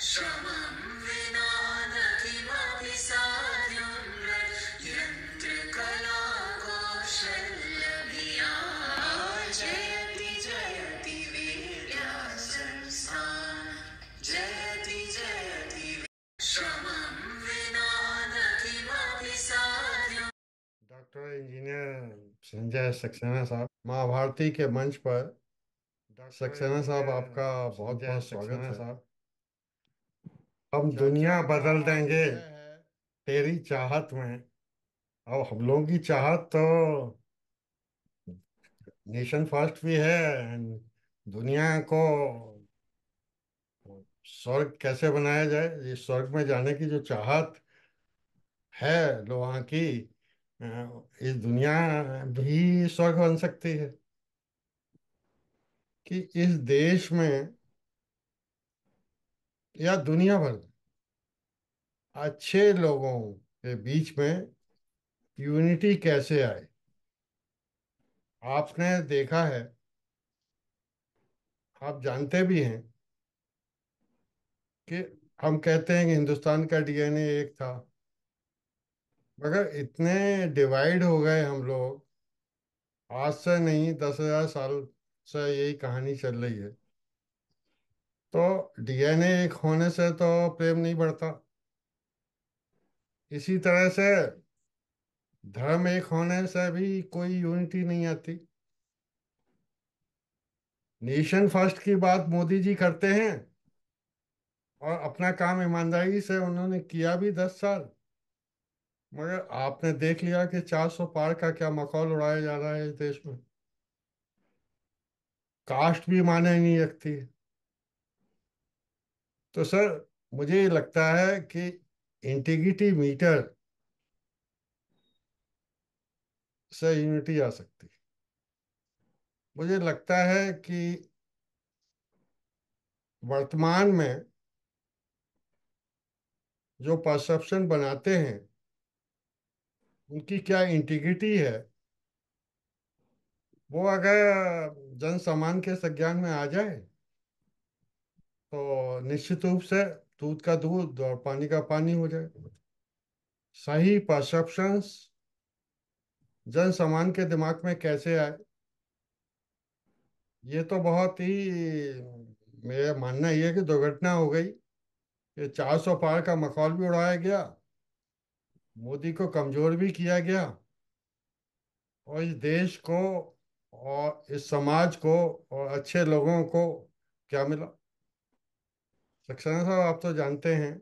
श्रमं विना न किमपि साध्यं यन्त्रकलाकौशलभिया जयति जयति विद्यासंस्थान जयति जयति श्रमं विना न किमपि साध्यं। डॉक्टर इंजीनियर संजय सक्सेना साहब, माँ भारती के मंच पर डॉक्टर सक्सेना साहब, आपका बहुत बहुत स्वागत है साहब। हम दुनिया बदल देंगे तेरी चाहत में। अब हम लोगों की चाहत तो नेशन फर्स्ट भी है and दुनिया को स्वर्ग कैसे बनाया जाए, इस स्वर्ग में जाने की जो चाहत है लोगों की, इस दुनिया भी स्वर्ग बन सकती है कि इस देश में या दुनिया भर में अच्छे लोगों के बीच में यूनिटी कैसे आए। आपने देखा है, आप जानते भी हैं कि हम कहते हैं कि हिंदुस्तान का डीएनए एक था, मगर इतने डिवाइड हो गए हम लोग। आज से नहीं, 10,000 साल से यही कहानी चल रही है। तो डीएनए एक होने से तो प्रेम नहीं बढ़ता, इसी तरह से धर्म एक होने से भी कोई यूनिटी नहीं आती। नेशन फर्स्ट की बात मोदी जी करते हैं और अपना काम ईमानदारी से उन्होंने किया भी 10 साल, मगर आपने देख लिया कि 400 पार का क्या मखौल उड़ाया जा रहा है इस देश में। कास्ट भी माने नहीं रखती है। तो सर, मुझे ये लगता है कि इंटीग्रिटी मीटर से यूनिटी आ सकती है। मुझे लगता है कि वर्तमान में जो परसेप्शन बनाते हैं उनकी क्या इंटीग्रिटी है, वो अगर जन सामान्य के संज्ञान में आ जाए तो निश्चित रूप से दूध का दूध और पानी का पानी हो जाए। सही परसेप्शंस जन सामान्य के दिमाग में कैसे आए, ये तो बहुत ही, मेरा मानना ये है कि दुर्घटना हो गई कि 400 पार का मखौल भी उड़ाया गया, मोदी को कमजोर भी किया गया, और इस देश को और इस समाज को और अच्छे लोगों को क्या मिला। सक्सेना साहब, आप तो जानते हैं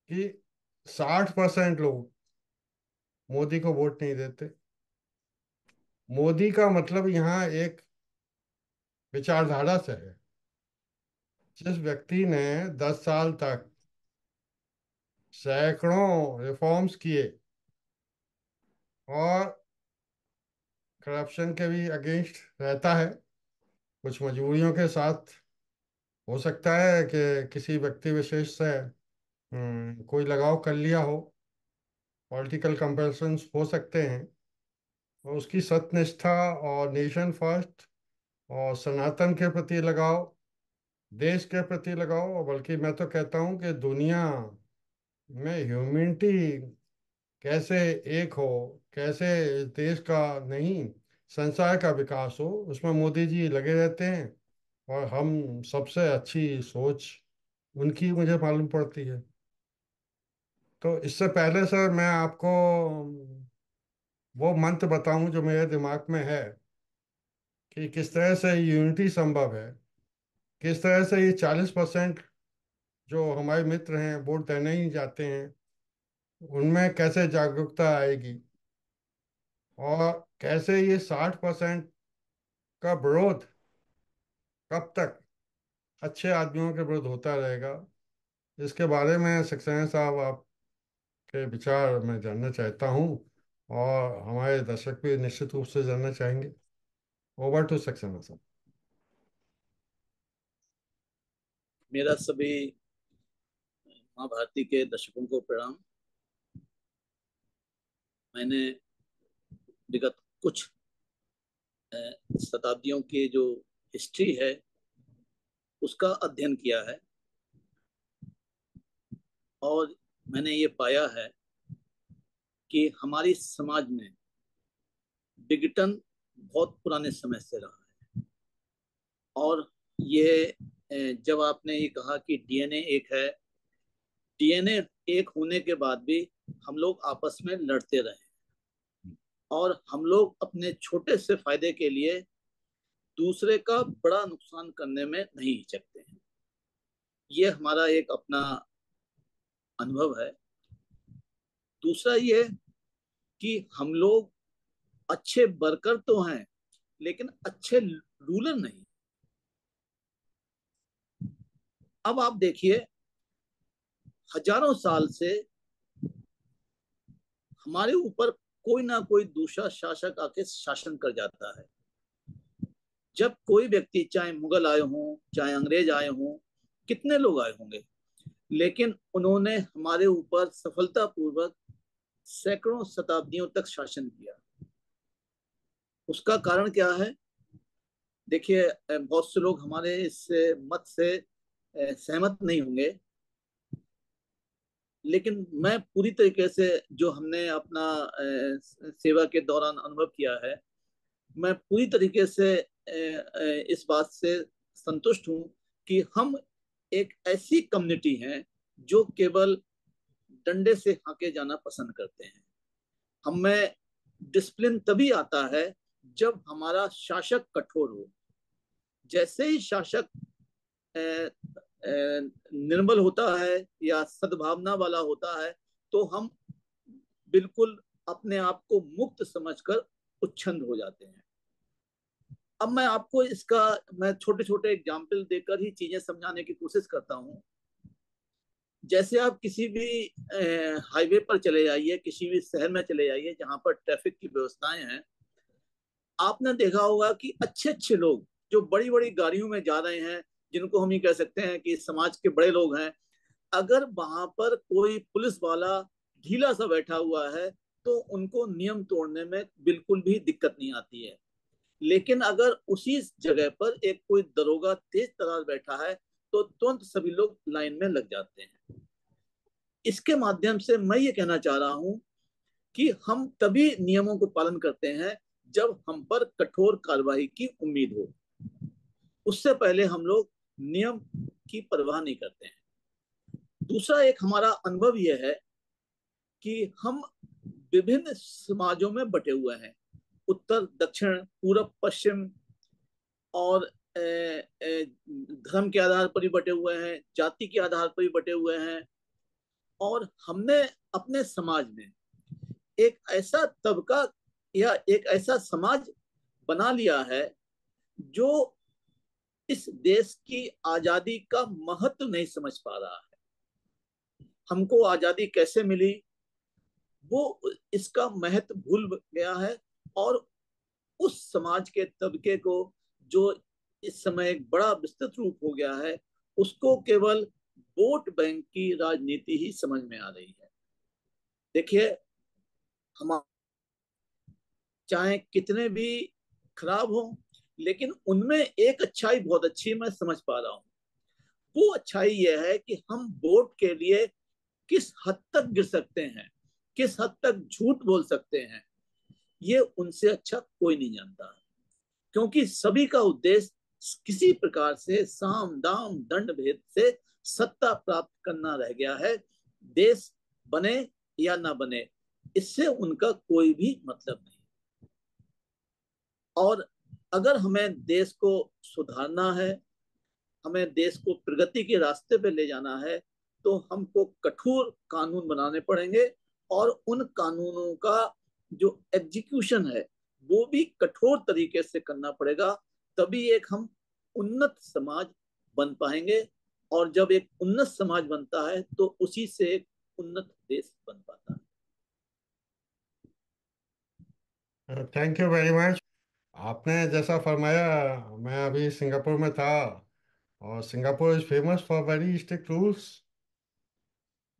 कि 60% लोग मोदी को वोट नहीं देते। मोदी का मतलब यहाँ एक विचारधारा से है। जिस व्यक्ति ने 10 साल तक सैकड़ों रिफॉर्म्स किए और करप्शन के भी अगेंस्ट रहता है, कुछ मजबूरियों के साथ हो सकता है कि किसी व्यक्ति विशेष से कोई लगाव कर लिया हो, पॉलिटिकल कंपैरिजन्स हो सकते हैं, और उसकी सत्यनिष्ठा और नेशन फर्स्ट और सनातन के प्रति लगाव, देश के प्रति लगाओ, और बल्कि मैं तो कहता हूँ कि दुनिया में ह्यूमैनिटी कैसे एक हो, कैसे इस देश का नहीं संसार का विकास हो, उसमें मोदी जी लगे रहते हैं। और हम सबसे अच्छी सोच उनकी मुझे मालूम पड़ती है। तो इससे पहले सर, मैं आपको वो मंत्र बताऊं जो मेरे दिमाग में है कि किस तरह से यूनिटी संभव है, किस तरह से ये 40% जो हमारे मित्र हैं वोट देने ही जाते हैं, उनमें कैसे जागरूकता आएगी, और कैसे ये 60% का विरोध कब तक अच्छे आदमियों के विरुद्ध होता रहेगा। इसके बारे में सक्सेना साहब, आपके विचार मैं जानना चाहता हूँ, और हमारे दर्शक भी निश्चित रूप से जानना चाहेंगे। ओवर टू सक्सेना साहब। मेरा सभी माँ भारती के दर्शकों को प्रणाम। मैंने विगत कुछ शताब्दियों की जो हिस्ट्री है उसका अध्ययन किया है, और मैंने ये पाया है कि हमारी समाज में विघटन बहुत पुराने समय से रहा है। और ये जब आपने ये कहा कि डीएनए एक है, डीएनए एक होने के बाद भी हम लोग आपस में लड़ते रहे और हम लोग अपने छोटे से फायदे के लिए दूसरे का बड़ा नुकसान करने में नहीं हिचकते हैं। ये हमारा एक अपना अनुभव है। दूसरा ये कि हम लोग अच्छे वर्कर तो हैं लेकिन अच्छे रूलर नहीं। अब आप देखिए, हजारों साल से हमारे ऊपर कोई ना कोई दूसरा शासक आके शासन कर जाता है। जब कोई व्यक्ति, चाहे मुगल आए हों चाहे अंग्रेज आए हों, कितने लोग आए होंगे, लेकिन उन्होंने हमारे ऊपर सफलतापूर्वक सैकड़ों शताब्दियों तक शासन किया। उसका कारण क्या है? देखिए, बहुत से लोग हमारे इस मत से सहमत नहीं होंगे, लेकिन मैं पूरी तरीके से, जो हमने अपना सेवा के दौरान अनुभव किया है, मैं पूरी तरीके से इस बात से संतुष्ट हूं कि हम एक ऐसी कम्युनिटी हैं जो केवल डंडे से हाके जाना पसंद करते हैं। हम में डिसिप्लिन तभी आता है जब हमारा शासक कठोर हो। जैसे ही शासक निर्मल होता है या सद्भावना वाला होता है, तो हम बिल्कुल अपने आप को मुक्त समझकर उच्छृंद हो जाते हैं। अब मैं आपको इसका, मैं छोटे छोटे एग्जाम्पल देकर ही चीजें समझाने की कोशिश करता हूँ। जैसे आप किसी भी हाईवे पर चले जाइए, किसी भी शहर में चले जाइए जहां पर ट्रैफिक की व्यवस्थाएं हैं, आपने देखा होगा कि अच्छे अच्छे लोग जो बड़ी बड़ी गाड़ियों में जा रहे हैं, जिनको हम ये कह सकते हैं कि समाज के बड़े लोग हैं, अगर वहां पर कोई पुलिस वाला ढीला सा बैठा हुआ है तो उनको नियम तोड़ने में बिल्कुल भी दिक्कत नहीं आती है। लेकिन अगर उसी जगह पर एक कोई दरोगा तेज तर्रार बैठा है तो तुरंत सभी लोग लाइन में लग जाते हैं। इसके माध्यम से मैं ये कहना चाह रहा हूं कि हम तभी नियमों को पालन करते हैं जब हम पर कठोर कार्रवाई की उम्मीद हो। उससे पहले हम लोग नियम की परवाह नहीं करते हैं। दूसरा एक हमारा अनुभव यह है कि हम विभिन्न समाजों में बटे हुए हैं, उत्तर दक्षिण पूरब पश्चिम, और धर्म के आधार पर भी बटे हुए हैं, जाति के आधार पर भी बटे हुए हैं। और हमने अपने समाज में एक ऐसा तबका या एक ऐसा समाज बना लिया है जो इस देश की आजादी का महत्व नहीं समझ पा रहा है। हमको आजादी कैसे मिली, वो इसका महत्व भूल गया है। और उस समाज के तबके को, जो इस समय एक बड़ा विस्तृत रूप हो गया है, उसको केवल वोट बैंक की राजनीति ही समझ में आ रही है। देखिए, हम चाहे कितने भी खराब हो, लेकिन उनमें एक अच्छाई बहुत अच्छी मैं समझ पा रहा हूँ। वो अच्छाई यह है कि हम वोट के लिए किस हद तक गिर सकते हैं, किस हद तक झूठ बोल सकते हैं, ये उनसे अच्छा कोई नहीं जानता है। क्योंकि सभी का उद्देश्य किसी प्रकार से साम दाम दंड भेद से सत्ता प्राप्त करना रह गया है। देश बने या ना बने, इससे उनका कोई भी मतलब नहीं। और अगर हमें देश को सुधारना है, हमें देश को प्रगति के रास्ते पे ले जाना है, तो हमको कठोर कानून बनाने पड़ेंगे। और उन कानूनों का जो एग्जीक्यूशन है वो भी कठोर तरीके से करना पड़ेगा। तभी एक हम उन्नत समाज बन पाएंगे। और जब एक उन्नत समाज बनता है तो उसी से एक उन्नत देश बन पाता है। Thank you very much. आपने जैसा फरमाया, मैं अभी सिंगापुर में था, और Singapore is famous for very strict rules.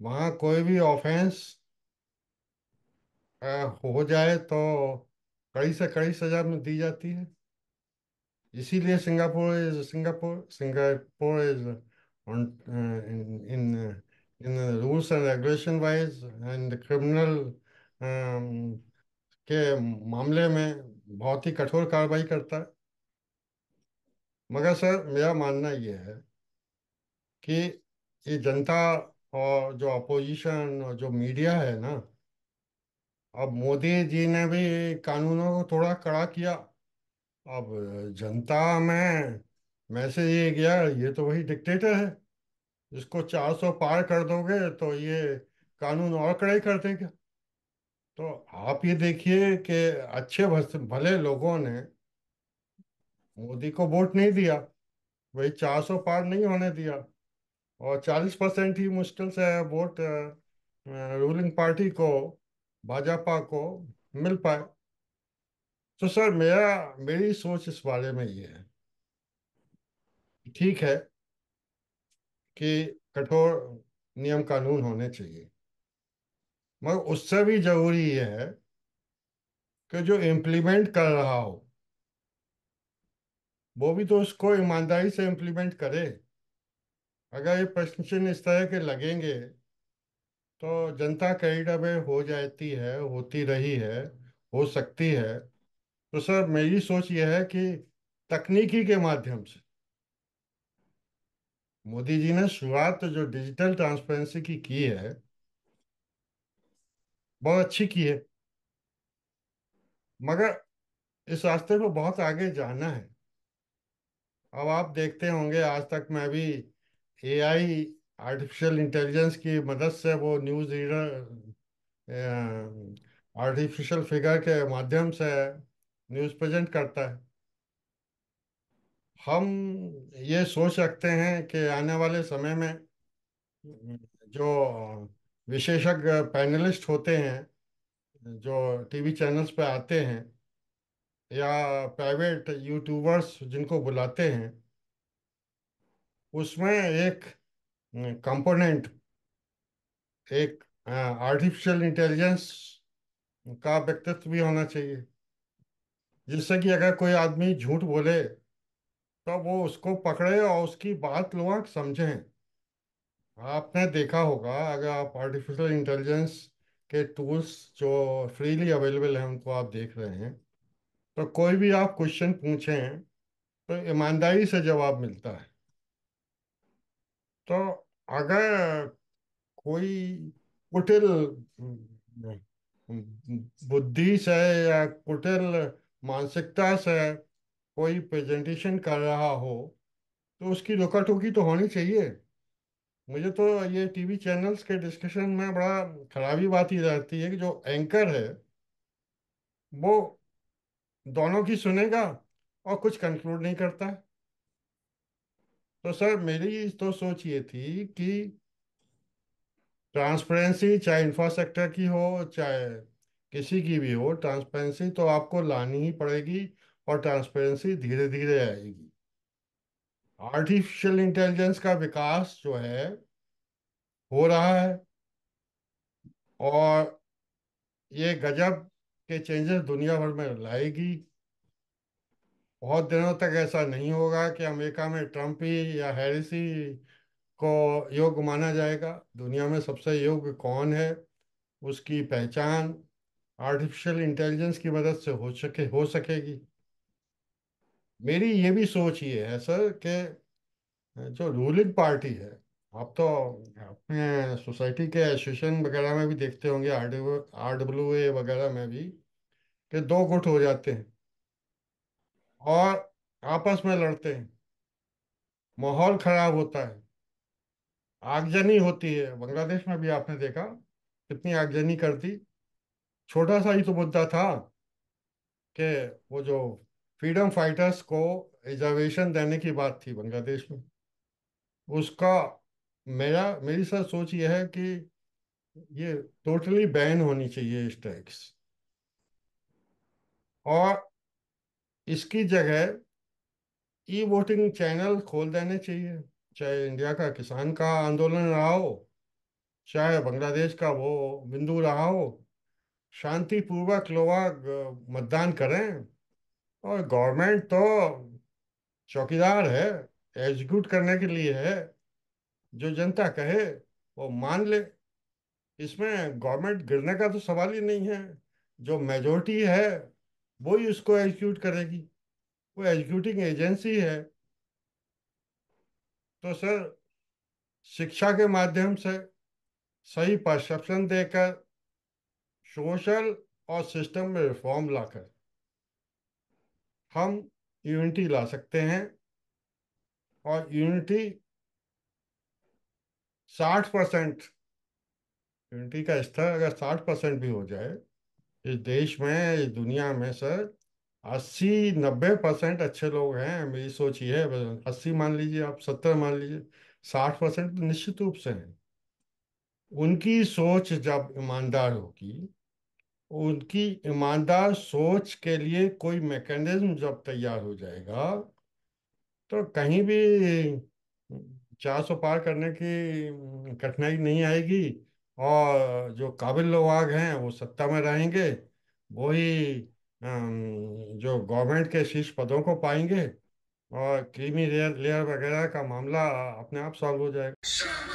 वहाँ कोई भी ऑफेंस हो जाए तो कड़ी से कड़ी सजा में दी जाती है। इसीलिए Singapore is in rules and regulation wise and criminal के मामले में बहुत ही कठोर कार्रवाई करता है। मगर सर मेरा मानना ये है कि ये जनता और जो अपोजिशन और जो मीडिया है ना, अब मोदी जी ने भी कानूनों को थोड़ा कड़ा किया। अब जनता में मैसेज ये गया, ये तो वही डिक्टेटर है, इसको 400 पार कर दोगे तो ये कानून और कड़े कर देगा। तो आप ये देखिए कि अच्छे भले लोगों ने मोदी को वोट नहीं दिया, वही 400 पार नहीं होने दिया, और 40% ही मुश्किल से वोट रूलिंग पार्टी को, भाजपा को मिल पाए। तो सर मेरी सोच इस बारे में ये है, ठीक है कि कठोर नियम कानून होने चाहिए, मगर उससे भी जरूरी ये है कि जो इम्प्लीमेंट कर रहा हो वो भी तो उसको ईमानदारी से इम्प्लीमेंट करे। अगर ये प्रश्न चिन्ह इस तरह के लगेंगे तो जनता कई दफे हो जाती है, होती रही है, हो सकती है। तो सर मेरी सोच यह है कि तकनीकी के माध्यम से मोदी जी ने शुरुआत तो जो डिजिटल ट्रांसपेरेंसी की है बहुत अच्छी की है, मगर इस रास्ते को बहुत आगे जाना है। अब आप देखते होंगे आज तक मैं भी एआई, आर्टिफिशियल इंटेलिजेंस की मदद से वो न्यूज़ रीडर, आर्टिफिशियल फिगर के माध्यम से न्यूज़ प्रेजेंट करता है। हम ये सोच रखते हैं कि आने वाले समय में जो विशेषज्ञ पैनलिस्ट होते हैं जो टीवी चैनल्स पे आते हैं, या प्राइवेट यूट्यूबर्स जिनको बुलाते हैं, उसमें एक कंपोनेंट, एक आर्टिफिशियल इंटेलिजेंस का व्यक्तित्व भी होना चाहिए, जिससे कि अगर कोई आदमी झूठ बोले तो वो उसको पकड़े और उसकी बात लोग समझें। आपने देखा होगा, अगर आप आर्टिफिशियल इंटेलिजेंस के टूल्स जो फ्रीली अवेलेबल हैं उनको आप देख रहे हैं, तो कोई भी आप क्वेश्चन पूछें तो ईमानदारी से जवाब मिलता है। तो अगर कोई कुटिल बुद्धि से या कुटिल मानसिकता से कोई प्रेजेंटेशन कर रहा हो तो उसकी रोका टोकी तो होनी चाहिए। मुझे तो ये टीवी चैनल्स के डिस्कशन में बड़ा खराबी बात ही रहती है कि जो एंकर है वो दोनों की सुनेगा और कुछ कंक्लूड नहीं करता है। तो सर मेरी तो सोच ये थी कि ट्रांसपेरेंसी चाहे इंफ्रास्ट्रक्चर की हो चाहे किसी की भी हो, ट्रांसपेरेंसी तो आपको लानी ही पड़ेगी, और ट्रांसपेरेंसी धीरे धीरे आएगी। आर्टिफिशियल इंटेलिजेंस का विकास जो है हो रहा है, और ये गजब के चेंजेस दुनिया भर में लाएगी। बहुत दिनों तक ऐसा नहीं होगा कि अमेरिका में ट्रम्प ही या हैरिस ही को योग्य माना जाएगा। दुनिया में सबसे योग्य कौन है उसकी पहचान आर्टिफिशियल इंटेलिजेंस की मदद से हो सकेगी। मेरी ये भी सोच ये है सर कि जो रूलिंग पार्टी है, आप तो अपने सोसाइटी के एसोसिएशन वगैरह में भी देखते होंगे, RWA वगैरह में भी, कि दो गुट हो जाते हैं और आपस में लड़ते हैं, माहौल खराब होता है, आगजनी होती है। बांग्लादेश में भी आपने देखा कितनी आगजनी कर दी। छोटा सा ही तो मुद्दा था कि वो जो फ्रीडम फाइटर्स को रिजर्वेशन देने की बात थी बांग्लादेश में, उसका मेरी सर सोच ये है कि ये टोटली बैन होनी चाहिए इस टैक्स, और इसकी जगह ई वोटिंग चैनल खोल देने चाहिए। चाहे इंडिया का किसान का आंदोलन रहा हो, चाहे बांग्लादेश का वो बिंदु रहा हो, शांतिपूर्वक लोग मतदान करें, और गवर्नमेंट तो चौकीदार है, एग्जीक्यूट करने के लिए है जो जनता कहे। वो मान ले। इसमें गवर्नमेंट गिरने का तो सवाल ही नहीं है। जो मेजोरिटी है वो ही उसको एग्जीक्यूट करेगी। वो एग्जीक्यूटिंग एजेंसी है। तो सर, शिक्षा के माध्यम से सही परसेप्शन देकर, सोशल और सिस्टम में रिफॉर्म लाकर हम यूनिटी ला सकते हैं। और यूनिटी 60%, यूनिटी का स्तर अगर 60% भी हो जाए इस देश में, इस दुनिया में सर, 80-90% अच्छे लोग हैं। मेरी सोच ये है, 80 मान लीजिए, आप 70 मान लीजिए, 60% तो निश्चित रूप से हैं। उनकी सोच जब ईमानदार होगी, उनकी ईमानदार सोच के लिए कोई मैकेनिज्म जब तैयार हो जाएगा, तो कहीं भी 400 पार करने की कठिनाई नहीं आएगी। और जो काबिल लोग हैं वो सत्ता में रहेंगे। वही जो गवर्नमेंट के शीर्ष पदों को पाएंगे। और क्रीमी लेयर लेयर वगैरह का मामला अपने आप सॉल्व हो जाएगा।